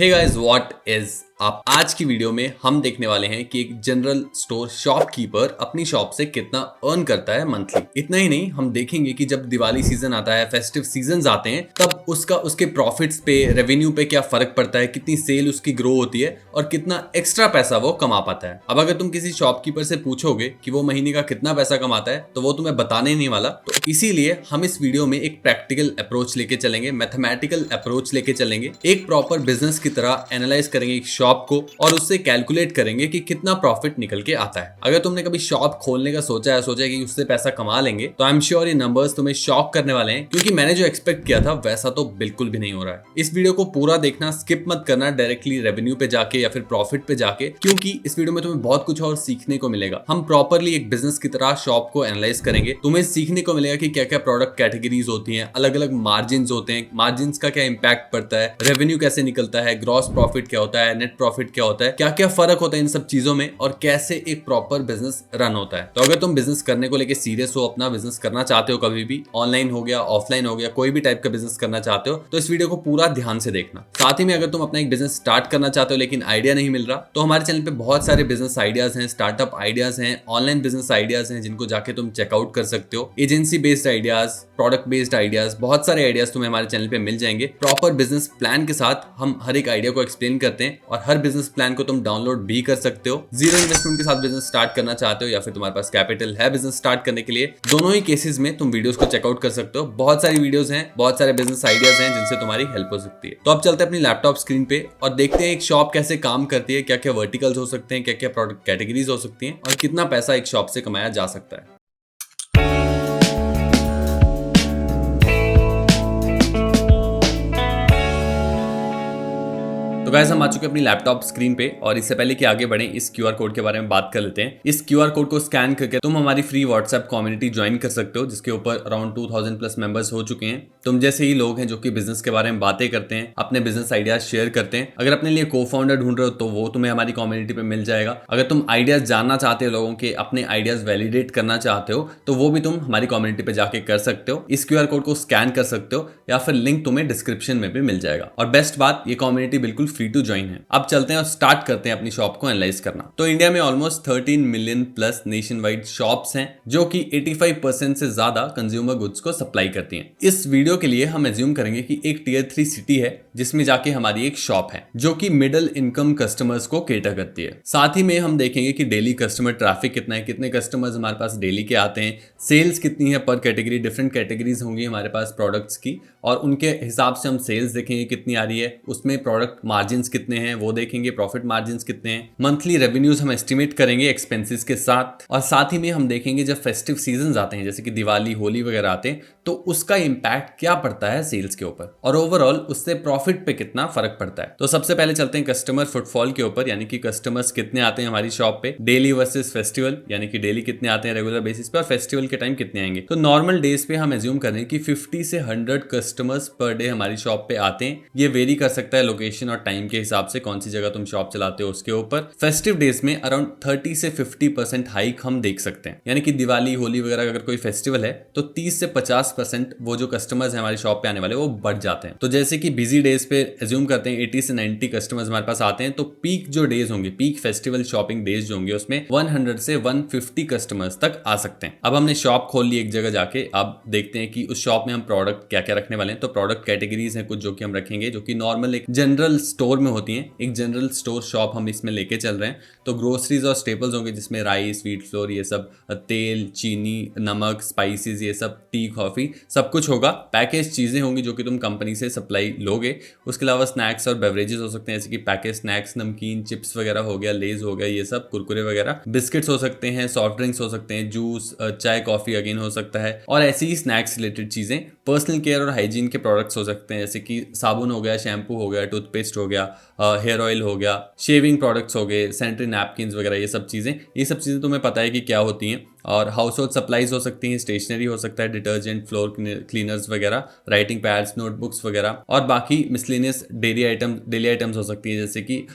Hey guys, what is up. आज की video में हम देखने वाले हैं कि एक जनरल स्टोर शॉपकीपर अपनी शॉप से कितना अर्न करता है मंथली। इतना ही नहीं, हम देखेंगे कि जब दिवाली सीजन आता है, फेस्टिव सीजन्स आते हैं, तब उसके प्रॉफिट्स पे, रेवेन्यू पे क्या फर्क पड़ता है, कितनी सेल उसकी ग्रो होती है और कितना एक्स्ट्रा पैसा वो कमा पाता है। अब अगर तुम किसी शॉपकीपर से पूछोगे कि वो महीने का कितना पैसा कमाता है, तो वो तुम्हें बताने नहीं वाला। तो इसीलिए हम इस वीडियो में एक प्रैक्टिकल अप्रोच लेके चलेंगे, मैथमेटिकल अप्रोच लेके चलेंगे, एक प्रॉपर बिजनेस की तरह एनालाइज करेंगे एक शॉप को और उससे कैलकुलेट करेंगे कि कितना प्रॉफिट निकल के आता है। अगर तुमने कभी शॉप खोलने का सोचा है कि उससे पैसा कमा लेंगे, तो आई एम श्योर ये नंबर्स तुम्हें शॉक करने वाले हैं, क्योंकि मैंने जो एक्सपेक्ट किया था वैसा तो बिल्कुल भी नहीं हो रहा है। इस वीडियो को पूरा देखना, स्किप मत करना डायरेक्टली रेवेन्यू पे जाके या फिर प्रॉफिट पे जाके, क्योंकि इस वीडियो में तुम्हें बहुत कुछ और सीखने को मिलेगा। हम प्रॉपरली एक बिजनेस की तरह शॉप को एनालाइज करेंगे। तुम्हें सीखने को मिलेगा कि क्या क्या प्रोडक्ट कैटेगरीज होती हैं, अलग अलग मार्जिन होते हैं, मार्जिन का क्या इंपैक्ट पड़ता है, रेवेन्यू कैसे निकलता है, ग्रॉस प्रॉफिट क्या होता है, नेट प्रॉफिट क्या होता है, क्या क्या फर्क होता है इन सब चीजों में, और कैसे एक प्रॉपर बिजनेस रन होता है। तो अगर तुम बिजनेस करने को लेके सीरियस हो, अपना बिजनेस करना चाहते हो, कभी भी ऑनलाइन हो गया, ऑफलाइन हो गया, कोई भी टाइप का बिजनेस करना चाहते हो, तो इस वीडियो को पूरा ध्यान से देखना। साथ ही में अगर तुम अपना एक बिजनेस स्टार्ट करना चाहते हो लेकिन आइडिया नहीं मिल रहा, तो हमारे चैनल पे बहुत सारे बिजनेस आइडियाज हैं, स्टार्टअप आइडियाज हैं, ऑनलाइन बिजनेस आइडियाज हैं, जिनको जाके तुम चेकआउट कर सकते हो। Agency based ideas, product based ideas, बहुत सारे आइडियाज तुम्हें हमारे चैनल पे मिल जाएंगे। प्रॉपर बिजनेस प्लान के साथ हम हर एक आइडिया को एक्सप्लेन करते हैं और हर बिजनेस प्लान को तुम डाउनलोड भी कर सकते हो। जीरो इन्वेस्टमेंट के साथ बिजनेस स्टार्ट करना चाहते हो या फिर तुम्हारे पास कैपिटल है बिजनेस स्टार्ट करने के लिए, दोनों ही केसेस में तुम वीडियोस को चेकआउट कर सकते हो। बहुत सारी वीडियोस हैं, बहुत सारे बिजनेस आइडियाज हैं जिनसे तुम्हारी हेल्प हो सकती है। तो अब चलते हैं अपनी लैपटॉप स्क्रीन पे और देखते हैं एक शॉप कैसे काम करती है, क्या क्या वर्टिकल्स हो सकते हैं, क्या क्या प्रोडक्ट कैटेगरीज हो सकती हैं और कितना पैसा एक शॉप से कमाया जा सकता है। तो गाइस, हम आ चुके हैं अपनी लैपटॉप स्क्रीन पे और इससे पहले कि आगे बढ़ें, इस क्यूआर कोड के बारे में बात कर लेते हैं। इस क्यूआर कोड को स्कैन करके तुम हमारी फ्री व्हाट्सएप कम्युनिटी ज्वाइन कर सकते हो, जिसके ऊपर अराउंड 2000 प्लस मेंबर्स हो चुके हैं। तुम जैसे ही लोग हैं जो कि बिजनेस के बारे में बातें करते हैं, अपने बिजनेस आइडियाज शेयर करते हैं। अगर अपने लिए को फाउंडर ढूंढ रहे हो तो वो तुम्हें हमारी कम्युनिटी पे मिल जाएगा। अगर तुम आइडियाज जानना चाहते हो, लोगों के अपने आइडियाज वैलिडेट करना चाहते हो, तो वो भी तुम हमारी कम्युनिटी पे जाके कर सकते हो। इस क्यूआर कोड को स्कैन कर सकते हो या फिर लिंक तुम्हें डिस्क्रिप्शन में भी मिल जाएगा। और बेस्ट बात, ये कम्युनिटी बिल्कुल फ्री टू ज्वाइन है। अब चलते हैं और स्टार्ट करते हैं अपनी शॉप को एनालाइज करना। तो इंडिया में almost 13 million plus nation wide shops हैं, जो कि 85% से ज्यादा कंज्यूमर गुड्स को सप्लाई करती हैं। इस वीडियो के लिए हम एज्यूम करेंगे कि एक टियर 3 सिटी है जिसमें जाके हमारी एक शॉप है जो कि मिडिल इनकम कस्टमर्स को केटर करती है। साथ ही में हम देखेंगे कि डेली कस्टमर ट्रैफिक कितना है, कितने कस्टमर्स हमारे पास डेली के आते हैं, सेल्स कितनी है पर कैटेगरी, डिफरेंट कैटेगरीज होंगी हमारे पास प्रोडक्ट्स की, और उनके हिसाब से हम सेल्स देखेंगे कितनी आ रही है, उसमें प्रोडक्ट मार्जिन कितने हैं वो देखेंगे, प्रॉफिट मार्जिन कितने हैं, मंथली रेवेन्यूज हम एस्टिमेट करेंगे एक्सपेंसेस के साथ। और साथ ही में हम देखेंगे जब फेस्टिव सीजन आते हैं, जैसे कि दिवाली, होली वगैरह आते हैं, तो उसका इंपैक्ट क्या पड़ता है सेल्स के ऊपर और ओवरऑल उससे प्रॉफिट पे कितना फर्क पड़ता है। तो सबसे पहले चलते हैं कस्टमर फुटफॉल के ऊपर, यानी कि कस्टमर्स कितने आते हैं हमारी शॉप पे, डेली वर्सेस फेस्टिवल, यानी कि डेली कितने आते हैं रेगुलर बेसिस पे और फेस्टिवल के टाइम कितने आएंगे। तो नॉर्मल डेज पे हम एज्यूम कर रहे हैं कि 50 से 100 कस्टमर्स पर डे हमारी शॉप पे आते हैं। ये वेरी कर सकता है लोकेशन और टाइम के हिसाब से, कौन सी जगह तुम शॉप चलाते हो उसके ऊपर। फेस्टिव डेज में अराउंड 30 से 50% हाइक हम देख सकते हैं, यानी कि दिवाली, होली वगैरह अगर कोई फेस्टिवल है तो 30 से 50% वो जो कस्टमर्स हैं हमारी शॉप पे आने वाले वो बढ़ जाते हैं। तो जैसे कि बिजी डेज पे एज्यूम करते हैं 80 से 90 कस्टमर्स हमारे पास आते हैं, तो पीक जो डेज होंगे, पीक फेस्टिवल शॉपिंग डेज जो होंगे, उसमें 100 से 150 कस्टमर्स तक आ सकते हैं। अब हमने शॉप खोल ली एक जगह जाके, अब देखते हैं कि उस शॉप में हम प्रोडक्ट क्या क्या रखने वाले हैं। तो प्रोडक्ट कैटेगरीज हैं कुछ जो कि हम रखेंगे, जो कि नॉर्मल एक जनरल स्टोर में होती हैं। एक जनरल स्टोर शॉप हम इसमें लेके चल रहे हैं। तो ग्रोसरीज और स्टेपल्स होंगे, जिसमें राइस, व्हीट फ्लोर, ये सब, तेल, चीनी, नमक, स्पाइसेस, ये सब, टी, कॉफी, सब कुछ होगा। पैकेज चीजें होंगी जो कि तुम कंपनी से सप्लाई लोगे। उसके अलावा स्नैक्स और बेवरेजेस हो सकते हैं, जैसे कि पैकेज स्नैक्स, नमकीन, चिप्स वगैरह हो गया, लेज हो गया, ये सब, कुरकुरे वगैरह, बिस्किट्स हो सकते हैं, सॉफ्ट ड्रिंक्स हो सकते हैं, जूस, चाय, कॉफी अगेन हो सकता है, और ऐसी ही स्नैक्स रिलेटेड चीजें। पर्सनल केयर और हाइजीन के प्रोडक्ट्स हो सकते हैं, जैसे कि साबुन हो गया, शैम्पू हो गया, टूथपेस्ट हो गया, हेयर ऑयल हो गया, शेविंग प्रोडक्ट्स हो गए, सैनिटरी नैपकिन्स वगैरह, ये सब चीजें तुम्हें पता है कि क्या होती हैं। और हाउस होल्ड सप्लाईज हो सकती हैं, स्टेशनरी हो सकता है, डिटर्जेंट, फ्लोर क्लीनर्स वगैरह, राइटिंग पैड्स, नोटबुक्स वगैरह, और बाकी मिसलेनियस डेली आइटम्स हो सकती है जैसे कि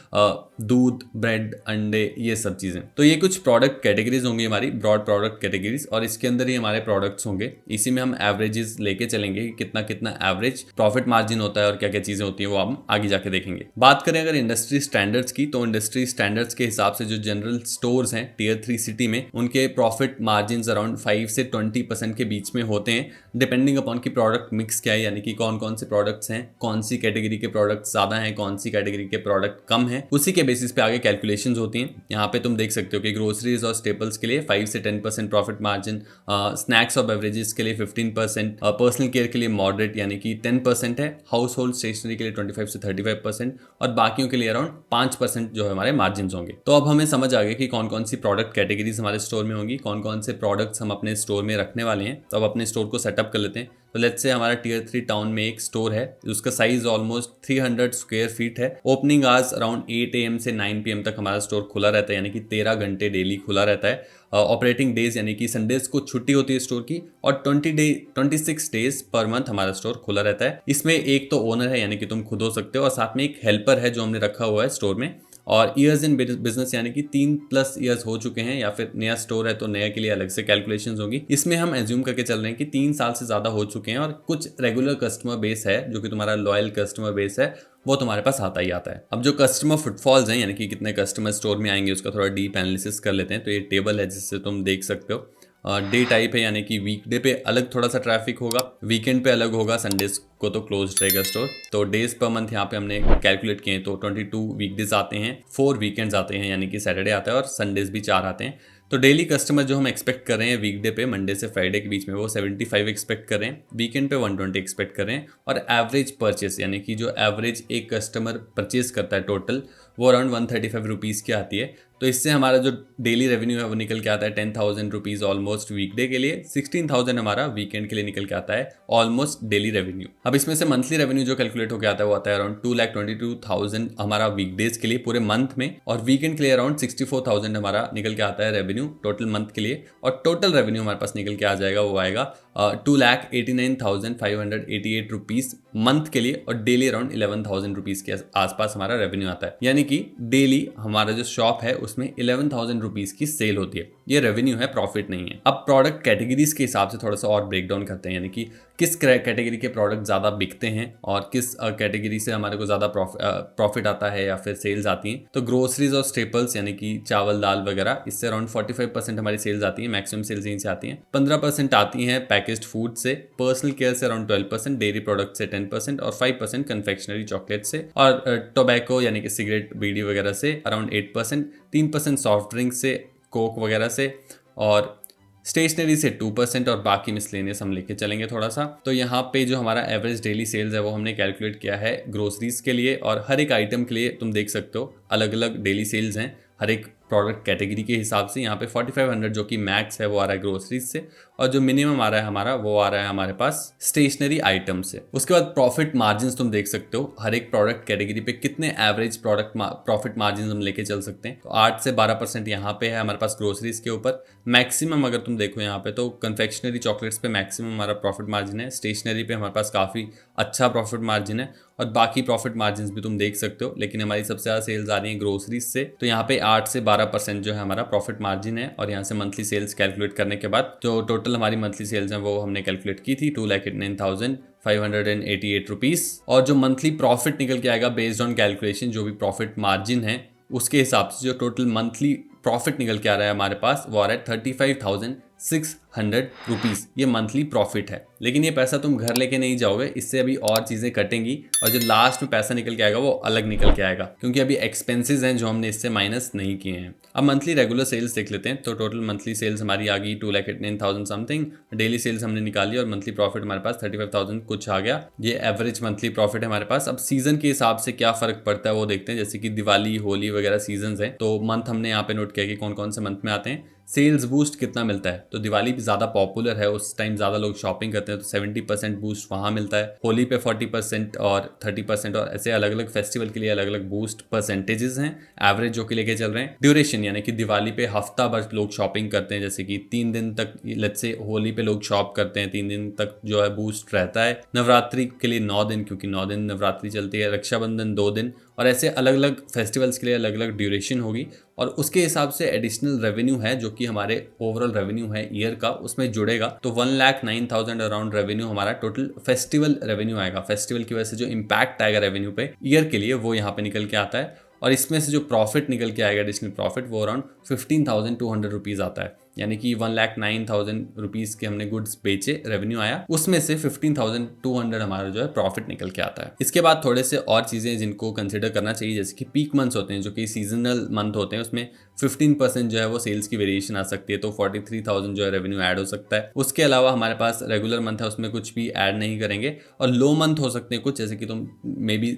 दूध, ब्रेड, अंडे, ये सब चीज़ें। तो ये कुछ प्रोडक्ट कैटेगरीज होंगी हमारी, ब्रॉड प्रोडक्ट कैटेगरीज, और इसके अंदर ही हमारे प्रोडक्ट्स होंगे। इसी में हम एवरेजेस लेके चलेंगे कि कितना कितना एवरेज प्रॉफिट मार्जिन होता है और क्या क्या चीज़ें होती हैं वो हम आगे जाके देखेंगे। बात करें अगर इंडस्ट्री स्टैंडर्ड्स की, तो इंडस्ट्री स्टैंडर्ड्स के हिसाब से जो जनरल स्टोर्स हैं टियर 3 सिटी में, उनके प्रॉफिट मार्जिन अराउंड 5 से 20% के बीच में होते हैं, डिपेंडिंग अपॉन की प्रोडक्ट मिक्स क्या है, यानी कि कौन कौन से प्रोडक्ट्स हैं, कौन सी कैटेगरी के प्रोडक्ट ज्यादा हैं, कौन सी कैटेगरी के प्रोडक्ट कम है, उसी के बेसिस पे आगे कैलकुलेशंस होती हैं। यहाँ पे तुम देख सकते हो कि ग्रोसरीज और स्टेपल्स के लिए 5 से 10% प्रॉफिट मार्जिन, स्नैक्स और बेवरेजेस के लिए 15%, पर्सनल केयर के लिए मॉडरेट यानी कि 10% है, हाउस होल्ड स्टेशनरी के लिए 25 से 35%, और बाकियों के लिए अराउंड 5% जो है हमारे मार्जिन होंगे। तो अब हमें समझ आ गया कि कौन कौन सी प्रोडक्ट कैटेगरीज हमारे स्टोर में होंगी, कौन कौन से प्रोडक्ट्स हम अपने स्टोर में रखने वाले हैं। तो अब अपने स्टोर को सेटअप कर लेते हैं। तो लेट्स से हमारा टियर 3 टाउन में एक स्टोर है, उसका साइज ऑलमोस्ट 300 स्क्वायर फीट है। ओपनिंग आवर्स अराउंड 8 AM से 9 PM तक हमारा स्टोर खुला रहता है, यानी कि 13 घंटे डेली खुला रहता है। ऑपरेटिंग डेज यानी कि संडेज को छुट्टी होती है स्टोर की, और 26 डेज पर मंथ हमारा स्टोर खुला रहता है। इसमें एक तो ओनर है यानी कि तुम खुद हो सकते हो, और साथ में एक हेल्पर है जो हमने रखा हुआ है स्टोर में। और ईयर्स इन बिजनेस यानी कि 3+ ईयर्स हो चुके हैं, या फिर नया स्टोर है तो नया के लिए अलग से कैलकुलेशंस होगी। इसमें हम एज्यूम करके चल रहे हैं कि 3 साल से ज्यादा हो चुके हैं, और कुछ रेगुलर कस्टमर बेस है जो कि तुम्हारा लॉयल कस्टमर बेस है, वो तुम्हारे पास आता ही आता है। अब जो कस्टमर फुटफॉल्स हैं यानी कि कितने कस्टमर स्टोर में आएंगे, उसका थोड़ा डीप एनालिसिस कर लेते हैं। तो ये टेबल है जिससे तुम देख सकते हो। डे टाइप है यानी कि वीकडे पे अलग थोड़ा सा ट्रैफिक होगा, वीकेंड पे अलग होगा, संडेज को तो क्लोज रहेगा स्टोर। तो डेज पर मंथ यहाँ पे हमने कैलकुलेट किए, तो 22 वीकडेज आते हैं, 4 वीकेंड्स आते हैं यानी कि सैटरडे आता है, और संडेज भी 4 आते हैं। तो डेली कस्टमर जो हम एक्सपेक्ट कर रहे हैं वीकडे पे, मंडे से फ्राइडे के बीच में, वो 75 एक्सपेक्ट कर रहे हैं, वीकेंड पे 120 एक्सपेक्ट कर रहे हैं, और एवरेज परचेस यानी कि जो एवरेज एक कस्टमर परचेस करता है टोटल, वो अराउंड 135 रुपीज़ की आती है। तो इससे हमारा जो डेली रेवेन्यू है वो निकल के आता है 10,000 रुपीज़ ऑलमोस्ट वीकडे के लिए, 16,000 हमारा वीकेंड के लिए निकल के आता है ऑलमोस्ट डेली रेवेन्यू। अब इसमें से मंथली रेवेन्यू जो कैलकुलेट होकर आता है वो आता है अराउंड 2,22,000 हमारा वीकडेज के लिए पूरे मंथ में, और वीकेंड के लिए अराउंड 64,000 हमारा निकल के आता है रेवेन्यू टोटल मंथ के लिए। और टोटल रेवेन्यू हमारे पास निकल के आ जाएगा, वो आएगा 2,89,588 रुपीज़ मंथ के लिए, और डेली अराउंड 11,000 रुपीज़ के आसपास हमारा रेवेन्यू आता है। यानी कि डेली हमारा जो शॉप है उसमें 11,000 रुपीज़ की सेल होती है। ये रेवेन्यू है, प्रॉफिट नहीं है। अब प्रोडक्ट कैटेगरीज के हिसाब से थोड़ा सा और ब्रेक डाउन करते हैं, यानी कि किस कैटेगरी के प्रोडक्ट ज़्यादा बिकते हैं और किस कैटेगरी से हमारे को ज़्यादा प्रॉफिट आता है या फिर सेल्स आती हैं। तो ग्रोसरीज और स्टेपल्स यानी कि चावल, दाल वगैरह, इससे अराउंड 45% हमारी सेल्स आती है, मैक्सिमम सेल्स यहीं से आती हैं। 15% आती हैं पैकेज्ड फूड से, पर्सनल केयर से अराउंड 12%, डेयरी प्रोडक्ट से 10%, और 5% कन्फेक्शनरी चॉकलेट से, और टोबैको यानी कि सिगरेट, बीड़ी वगैरह से अराउंड 8%, 3% सॉफ्ट ड्रिंक से, कोक वगैरह से, और स्टेशनरी से 2%, और बाकी मिसलेनियस हम लेके चलेंगे थोड़ा सा। तो यहाँ पे जो हमारा एवरेज डेली सेल्स है वो हमने कैलकुलेट किया है ग्रोसरीज के लिए, और हर एक आइटम के लिए तुम देख सकते हो अलग अलग डेली सेल्स हैं हर एक प्रोडक्ट कैटेगरी के हिसाब से। यहाँ पे 4500 जो कि मैक्स है वो आ रहा है ग्रोसरीज से, और जो मिनिमम आ रहा है हमारा वो आ रहा है हमारे पास स्टेशनरी आइटम से। उसके बाद प्रॉफिट मार्जिन तुम देख सकते हो हर एक प्रोडक्ट कैटेगरी पे कितने एवरेज प्रॉफिट मार्जिन हम लेके चल सकते हैं। तो 8 से 12% यहाँ पे है हमारे पास ग्रोसरीज के ऊपर। मैक्सिमम अगर तुम देखो यहाँ पे तो कन्फेक्शनरी चॉकलेट्स पे मैक्सिमम हमारा प्रॉफिट मार्जिन है, स्टेशनरी पे हमारे पास काफ़ी अच्छा प्रॉफिट मार्जिन है, और बाकी प्रॉफिट मार्जिन भी तुम देख सकते हो। लेकिन हमारी सबसे ज़्यादा सेल्स आ रही है ग्रोसरीज से, तो यहाँ पे 8 से 12% जो है हमारा प्रॉफिट मार्जिन है। और यहाँ से मंथली सेल्स कैलकुलेट करने के बाद जो टोटल हमारी मंथली सेल्स हैं वो हमने कैलकुलेट की थी 2,89,588 रुपीज़। और जो मंथली प्रॉफिट निकल के आएगा बेस्ड ऑन कैलकुलेशन, जो भी प्रॉफिट मार्जिन है उसके हिसाब से जो टोटल मंथली प्रॉफिट निकल के आ रहा है हमारे पास वो आ रहा है 35,600 रुपीज़। ये मंथली प्रॉफिट है। लेकिन ये पैसा तुम घर लेके नहीं जाओगे, इससे अभी और चीज़ें कटेंगी, और जो लास्ट में पैसा निकल के आएगा वो अलग निकल के आएगा, क्योंकि अभी एक्सपेंसेस हैं जो हमने इससे माइनस नहीं किए हैं। अब मंथली रेगुलर सेल्स देख लेते हैं। तो टोटल मंथली सेल्स हमारी आ गई 2,89,000 समथिंग, डेली सेल्स हमने निकाली, और मंथली प्रॉफिट हमारे पास 35,000 कुछ आ गया। ये एवरेज मंथली प्रॉफिट है हमारे पास। अब सीजन के हिसाब से क्या फर्क पड़ता है वो देखते हैं। जैसे कि दिवाली, होली वगैरह सीजन है, तो मंथ हमने यहाँ पे नोट किया कि कौन कौन से मंथ में आते हैं, सेल्स बूस्ट कितना मिलता है। तो दिवाली ज्यादा पॉपुलर है उस टाइम ज्यादा लोग शॉपिंग करते हैं, तो 70% बूस्ट वहां मिलता है। होली पे 40% और 30% और ऐसे अलग अलग फेस्टिवल के लिए अलग अलग बूस्ट परसेंटेजेस हैं एवरेज जो कि लेके चल रहे हैं। ड्यूरेशन यानी कि दिवाली पे हफ्ता भर लोग शॉपिंग करते हैं, जैसे कि 3 दिन तक, लेट्स से होली पे लोग शॉप करते हैं, 3 दिन तक जो है बूस्ट रहता है। नवरात्रि के लिए 9 दिन, क्योंकि 9 दिन नवरात्रि चलती है। रक्षाबंधन 2 दिन, और ऐसे अलग अलग फेस्टिवल्स के लिए अलग अलग ड्यूरेशन होगी। और उसके हिसाब से एडिशनल रेवेन्यू है जो कि हमारे ओवरऑल रेवेन्यू है ईयर का, उसमें जुड़ेगा। तो 1,09,000 अराउंड रेवेन्यू हमारा टोटल फेस्टिवल रेवेन्यू आएगा। फेस्टिवल की वजह से जो इम्पैक्ट आएगा रेवेन्यू पे ईयर के लिए, वो यहाँ पे निकल के आता है। और इसमें से जो प्रॉफिट निकल के आएगा, एडिशनल प्रॉफिट, वो अराउंड 15,200 रुपीज आता है। यानी कि 1,09,000 रुपीज के हमने गुड्स बेचे, रेवेन्यू आया, उसमें से 15,200 हमारा जो है प्रॉफिट निकल के आता है। इसके बाद थोड़े से और चीजें जिनको कंसिडर करना चाहिए, जैसे कि पीक मंथ्स होते हैं जो कि सीजनल मंथ होते हैं, उसमें 15% जो है वो सेल्स की वेरिएशन आ सकती है, तो 43,000 जो है रेवेन्यू ऐड हो सकता है। उसके अलावा हमारे पास रेगुलर मंथ है, उसमें कुछ भी ऐड नहीं करेंगे। और लो मंथ हो सकते हैं कुछ, जैसे कि तुम मे बी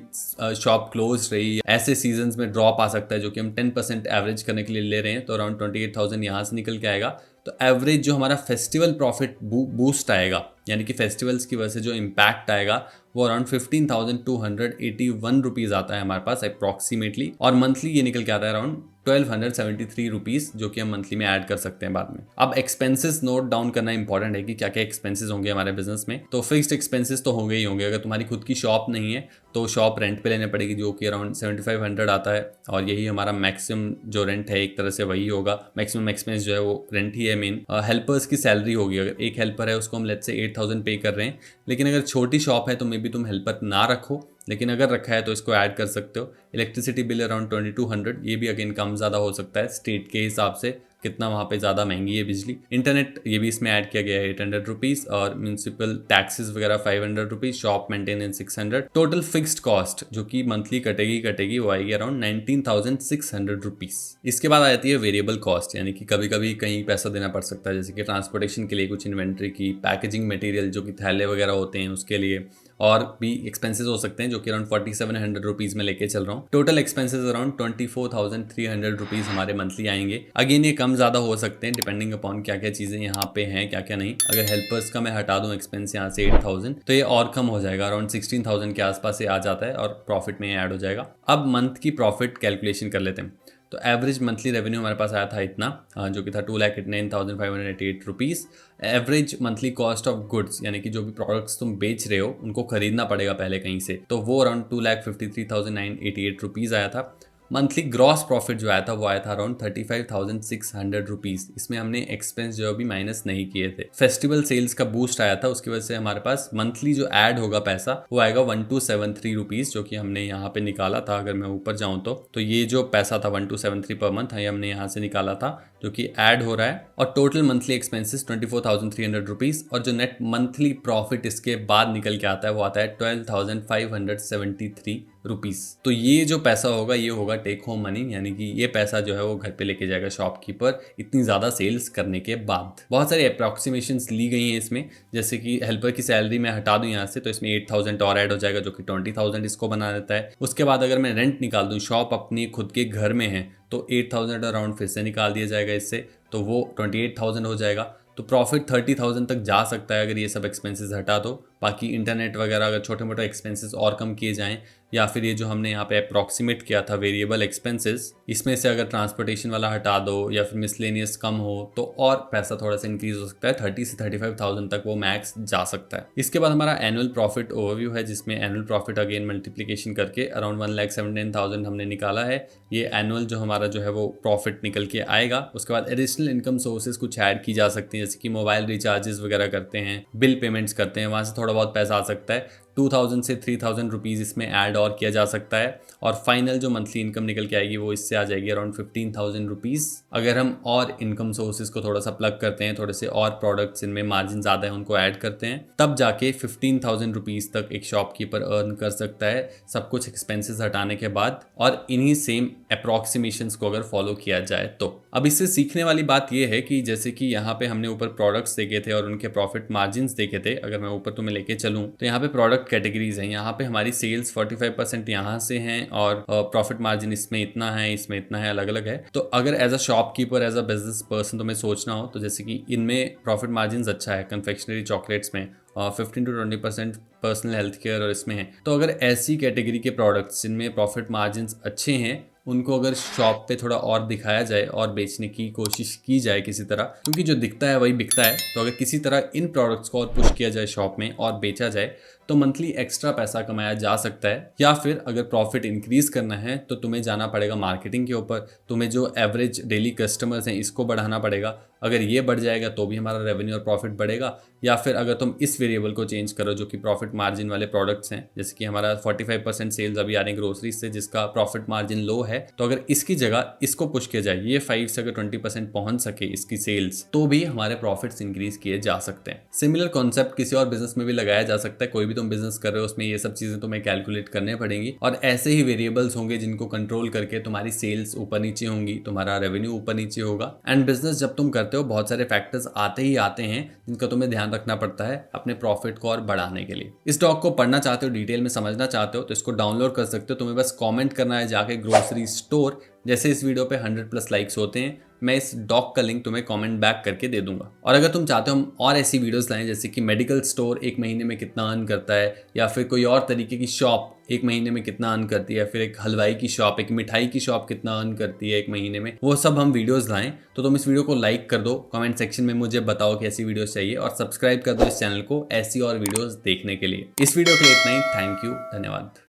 शॉप क्लोज रही, ऐसे सीजन में ड्रॉप आ सकता है जो कि हम 10% एवरेज करने के लिए ले रहे हैं, तो अराउंड 28,000 यहाँ से निकल के आएगा। तो एवरेज जो हमारा फेस्टिवल प्रॉफिट बूस्ट आएगा, यानी कि फेस्टिवल्स की वजह से जो इम्पैक्ट आएगा, वो अराउंड 15,281 रुपीज आता है हमारे पास अप्रॉक्सीमेटली। और मंथली ये निकल के आता है अराउंड 1,273 रुपीज, जो कि हम मंथली में ऐड कर सकते हैं बाद में। अब एक्सपेंसेस नोट डाउन करना इंपॉर्टेंट है कि क्या क्या एक्सपेंसेस होंगे हमारे बिजनेस में। तो फिक्स्ड एक्सपेंसेस तो होंगे ही होंगे। अगर तुम्हारी खुद की शॉप नहीं है तो शॉप रेंट पे लेने पड़ेगी, जो कि अराउंड 7,500 आता है। और यही हमारा मैक्सिमम जो रेंट है, एक तरह से वही होगा। मैक्सिमम एक्सपेंस जो है वो रेंट ही है मेन। हेल्पर्स की सैलरी होगी, अगर एक हेल्पर है उसको हम लेट्स से 8,000 पे कर रहे हैं। लेकिन अगर छोटी शॉप है तो मे बी तुम हेल्पर ना रखो, लेकिन अगर रखा है तो इसको ऐड कर सकते हो। इलेक्ट्रिसिटी बिल अराउंड 2200, ये भी अगेन कम ज़्यादा हो सकता है स्टेट के हिसाब से, कितना वहाँ पे ज़्यादा महंगी है बिजली। इंटरनेट ये भी इसमें ऐड किया गया है 800 रुपीज़, और म्यूनसिपल टैक्सेस वगैरह 500 rupees, shop maintenance 600। Total fixed cost जो कि मंथली कटेगी वो आएगी अराउंड 19,600 रुपीज़। इसके बाद आ जाती है वेरिएबल कॉस्ट, यानी कि कभी कभी कहीं पैसा देना पड़ सकता है, जैसे कि ट्रांसपोर्टेशन के लिए, कुछ इन्वेंट्री की, पैकेजिंग मटेरियल जो कि थैले वगैरह होते हैं उसके लिए, और भी एक्सपेंसेस हो सकते हैं, जो कि अराउंड 4,700 रुपीज़ में लेके चल रहा हूँ। टोटल एक्सपेंसेस अराउंड 24,300 रुपीज़ हमारे मंथली आएंगे। अगेन ये कम ज़्यादा हो सकते हैं डिपेंडिंग अपॉन क्या क्या चीज़ें यहाँ पे हैं, क्या क्या नहीं। अगर हेल्पर्स का मैं हटा दूँ एक्सपेंस यहाँ से 8,000, तो ये और कम हो जाएगा, अराउंड 16,000 के आसपास से आ जाता है, और प्रॉफिट में ऐड हो जाएगा। अब मंथ की प्रॉफिट कैलकुलेशन कर लेते हैं। तो एवरेज मंथली रेवेन्यू हमारे पास आया था इतना, जो कि था 2,89,588 rupees. Average monthly cost of goods, यानी कि जो भी प्रोडक्ट्स तुम बेच रहे हो उनको खरीदना पड़ेगा पहले कहीं से, तो वो अराउंड 2,53,988 रुपीज़ आया था। मंथली ग्रॉस प्रॉफिट जो आया था वो आया था अराउंड 35,600 रुपीज़। इसमें हमने एक्सपेंस जो भी माइनस नहीं किए थे। फेस्टिवल सेल्स का बूस्ट आया था, उसकी वजह से हमारे पास मंथली जो ऐड होगा पैसा वो आएगा 1,273 रुपीज़, जो कि हमने यहाँ पे निकाला था। अगर मैं ऊपर जाऊँ तो ये जो पैसा था 1,273 पर मंथ है, हमने यहाँ से निकाला था, जो कि ऐड हो रहा है। और टोटल मंथली एक्सपेंसेस 24,300 रुपीज़, और जो नेट मंथली प्रॉफिट इसके बाद निकल के आता है वो आता है 12,573 रुपीज़। तो ये जो पैसा होगा ये होगा टेक होम मनी, यानी कि ये पैसा जो है वो घर पे लेके जाएगा शॉपकीपर इतनी ज़्यादा सेल्स करने के बाद। बहुत सारी अप्रॉक्सीमेशंस ली गई हैं इसमें, जैसे कि हेल्पर की सैलरी मैं हटा दूं यहाँ से, तो इसमें 8,000 और ऐड हो जाएगा, जो कि 20,000 इसको बना देता है। उसके बाद अगर मैं रेंट निकाल दूँ, शॉप अपनी खुद के घर में है, तो 8,000 अराउंड फिर से निकाल दिया जाएगा इससे, तो वो 28,000 हो जाएगा। तो प्रॉफिट 30,000 तक जा सकता है अगर ये सब एक्सपेंसेस हटा दो। बाकी इंटरनेट वगैरह अगर छोटे मोटे एक्सपेंसेस और कम किए जाएं, या फिर ये जो हमने यहाँ पे अप्रॉक्सीमेट किया था वेरिएबल एक्सपेंसेस, इसमें से अगर ट्रांसपोर्टेशन वाला हटा दो या फिर मिसलेनियस कम हो, तो और पैसा थोड़ा सा इंक्रीज हो सकता है, 30 से 35,000 तक वो मैक्स जा सकता है। इसके बाद हमारा एनुअल प्रॉफिट ओवरव्यू है, जिसमें एनुअल प्रॉफिट अगेन मल्टीप्लीकेशन करके अराउंड 1,79,000 हमने निकाला है। ये एनुअल जो हमारा जो है वो प्रॉफिट निकल के आएगा। उसके बाद एडिशनल इनकम सोर्सेज कुछ ऐड की जा सकती हैं, जैसे कि मोबाइल रिचार्जेस वगैरह करते हैं, बिल पेमेंट्स करते हैं, वहाँ से थोड़ा बहुत पैसा आ सकता है। 2,000 से 3,000 रुपीज़ इसमें ऐड और किया जा सकता है। और फाइनल जो मंथली इनकम निकल के आएगी वो इससे आ जाएगी अराउंड 15,000 रुपीज़। अगर हम और इनकम सोर्सेज को थोड़ा सा प्लग करते हैं, थोड़े से और प्रोडक्ट्स इनमें मार्जिन ज़्यादा है उनको ऐड करते हैं, तब जाके 15,000 रुपीज़ तक एक शॉपकीपर अर्न कर सकता है, सब कुछ एक्सपेंसेस हटाने के बाद। और इन्हीं सेम अप्रॉक्सीमेशंस को अगर फॉलो किया जाए तो अब इससे सीखने वाली बात यह है कि जैसे कि यहाँ पे हमने ऊपर प्रोडक्ट्स देखे थे और उनके प्रॉफिट मार्जिन देखे थे, अगर मैं ऊपर तुम्हें लेके चलूँ तो यहाँ पे प्रोडक्ट प्रोडक्ट कैटेगरीज हैं, यहाँ पे हमारी सेल्स 45% यहाँ से हैं और प्रॉफिट मार्जिन इसमें इतना है, इसमें इतना है, अलग अलग है। तो अगर as a shopkeeper, as a business person तुम्हें सोचना हो तो जैसे कि इनमें प्रॉफिट मार्जिन अच्छा है, कन्फेक्शनरी चॉकलेट्स में 15 to 20% पर्सनल हेल्थ केयर और इसमें है। तो अगर ऐसी कैटेगरी के प्रोडक्ट्स जिनमें प्रॉफिट मार्जिन अच्छे हैं उनको अगर शॉप पे थोड़ा और दिखाया जाए और बेचने की कोशिश की जाए किसी तरह, क्योंकि जो दिखता है वही बिकता है, तो अगर किसी तरह इन प्रोडक्ट्स को और पुश किया जाए शॉप में और बेचा जाए तो मंथली एक्स्ट्रा पैसा कमाया जा सकता है। या फिर अगर प्रॉफिट इंक्रीज करना है तो तुम्हें जाना पड़ेगा मार्केटिंग के ऊपर, तुम्हें जो एवरेज डेली कस्टमर्स हैं इसको बढ़ाना पड़ेगा। अगर ये बढ़ जाएगा तो भी हमारा रेवेन्यू और प्रॉफिट बढ़ेगा। या फिर अगर तुम इस वेरिएबल को चेंज करो जो कि प्रॉफिट मार्जिन वाले प्रोडक्ट्स हैं, जैसे कि हमारा 45% सेल्स अभी आ रही है ग्रोसरीज से जिसका प्रॉफिट मार्जिन लो है, तो अगर इसकी जगह इसको पुश किया जाए, ये 5 से अगर 20% पहुंच सके इसकी सेल्स, तो भी हमारे प्रॉफिट्स इंक्रीज किए जा सकते हैं। सिमिलर कॉन्सेप्ट किसी और बिजनेस में भी लगाया जा सकता है। कोई भी तुम बिजनेस कर रहे हो उसमें ये सब चीजें तुम्हें कैलकुलेट करने पड़ेंगी और ऐसे ही वेरिएबल्स होंगे जिनको कंट्रोल करके तुम्हारी सेल्स ऊपर नीचे होंगी, तुम्हारा रेवेन्यू ऊपर नीचे होगा। एंड बिजनेस जब तुम करते हो बहुत सारे फैक्टर्स आते ही आते हैं जिनका तुम्हें ध्यान रखना पड़ता है अपने प्रॉफिट को और बढ़ाने के लिए। इस डॉक को पढ़ना चाहते हो, डिटेल में समझना चाहते हो तो इसको डाउनलोड कर सकते हो। तुम्हें बस कमेंट करना है जाके ग्रोसरी स्टोर। जैसे इस वीडियो पे 100+ लाइक्स होते हैं मैं इस डॉक का लिंक तुम्हें कमेंट बैक करके दे दूंगा। और अगर तुम चाहते हो हम और ऐसी वीडियोस लाएं जैसे कि मेडिकल स्टोर 1 महीने में कितना अर्न करता है, या फिर कोई और तरीके की शॉप 1 महीने में कितना अर्न करती है, फिर एक हलवाई की शॉप, एक मिठाई की शॉप कितना अर्न करती है 1 महीने में, वो सब हम वीडियोस लाएं, तो तुम इस वीडियो को लाइक कर दो, कमेंट सेक्शन में मुझे बताओ कि ऐसी वीडियोस चाहिए और सब्सक्राइब कर दो इस चैनल को ऐसी और वीडियोस देखने के लिए। इस वीडियो के लिए इतना ही। थैंक यू, धन्यवाद।